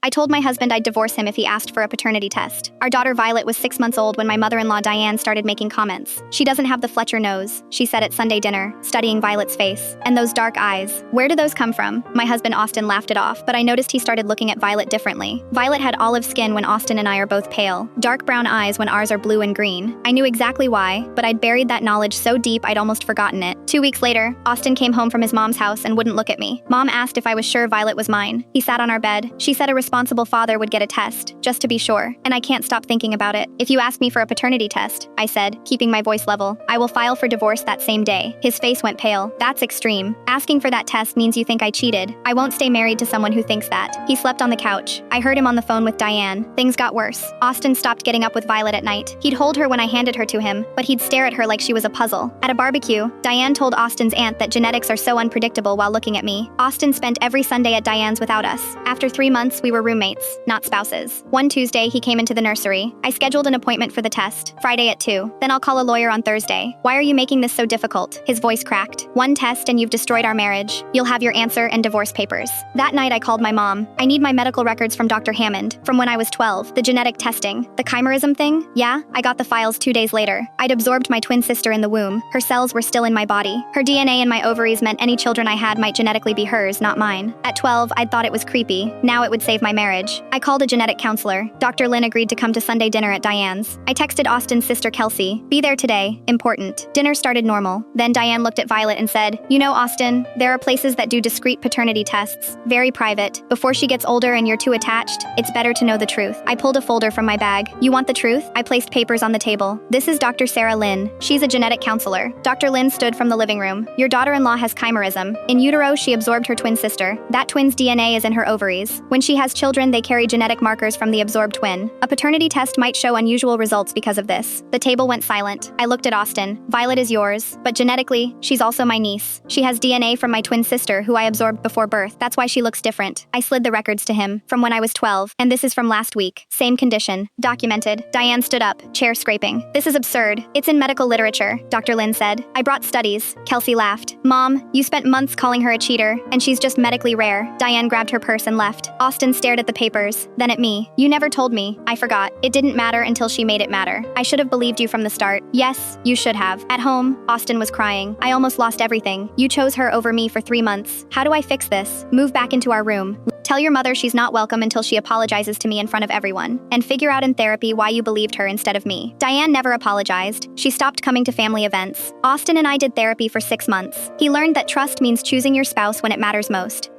I told my husband I'd divorce him if he asked for a paternity test. Our daughter Violet was 6 months old when my mother-in-law Diane started making comments. She doesn't have the Fletcher nose, she said at Sunday dinner, studying Violet's face. And those dark eyes. Where do those come from? My husband Austin laughed it off, but I noticed he started looking at Violet differently. Violet had olive skin when Austin and I are both pale, dark brown eyes when ours are blue and green. I knew exactly why, but I'd buried that knowledge so deep I'd almost forgotten it. 2 weeks later, Austin came home from his mom's house and wouldn't look at me. Mom asked if I was sure Violet was mine. He sat on our bed. She said a responsible father would get a test, just to be sure, and I can't stop thinking about it. If you ask me for a paternity test, I said, keeping my voice level, I will file for divorce that same day. His face went pale. That's extreme. Asking for that test means you think I cheated. I won't stay married to someone who thinks that. He slept on the couch. I heard him on the phone with Diane. Things got worse. Austin stopped getting up with Violet at night. He'd hold her when I handed her to him, but he'd stare at her like she was a puzzle. At a barbecue, Diane told Austin's aunt that genetics are so unpredictable while looking at me. Austin spent every Sunday at Diane's without us. After 3 months, we were roommates, not spouses. One Tuesday, he came into the nursery. I scheduled an appointment for the test, Friday at 2. Then I'll call a lawyer on Thursday. Why are you making this so difficult? His voice cracked. One test and you've destroyed our marriage. You'll have your answer and divorce papers. That night, I called my mom. I need my medical records from Dr. Hammond, from when I was 12. The genetic testing. The chimerism thing? Yeah, I got the files 2 days later. I'd absorbed my twin sister in the womb. Her cells were still in my body. Her DNA in my ovaries meant any children I had might genetically be hers, not mine. At 12, I'd thought it was creepy. Now it would save my marriage. I called a genetic counselor. Dr. Lynn agreed to come to Sunday dinner at Diane's. I texted Austin's sister Kelsey. Be there today. Important. Dinner started normal. Then Diane looked at Violet and said, you know, Austin, there are places that do discreet paternity tests. Very private. Before she gets older and you're too attached, it's better to know the truth. I pulled a folder from my bag. You want the truth? I placed papers on the table. This is Dr. Sarah Lynn. She's a genetic counselor. Dr. Lynn stood from the living room. Your daughter-in-law has chimerism. In utero, she absorbed her twin sister. That twin's DNA is in her ovaries. When she has children, they carry genetic markers from the absorbed twin. A paternity test might show unusual results because of this. The table went silent. I looked at Austin. Violet is yours, but genetically, she's also my niece. She has DNA from my twin sister, who I absorbed before birth. That's why she looks different. I slid the records to him, from when I was 12, and this is from last week. Same condition. Documented. Diane stood up, chair scraping. This is absurd. It's in medical literature, Dr. Lynn said. I brought studies. Kelsey laughed. Mom, you spent months calling her a cheater, and she's just medically rare. Diane grabbed her purse and left. Austin stared at the papers, then at me. You never told me. I forgot. It didn't matter until she made it matter. I should have believed you from the start. Yes, you should have. At home, Austin was crying. I almost lost everything. You chose her over me for 3 months. How do I fix this? Move back into our room. Tell your mother she's not welcome until she apologizes to me in front of everyone. And figure out in therapy why you believed her instead of me. Diane never apologized. She stopped coming to family events. Austin and I did therapy for 6 months. He learned that trust means choosing your spouse when it matters most.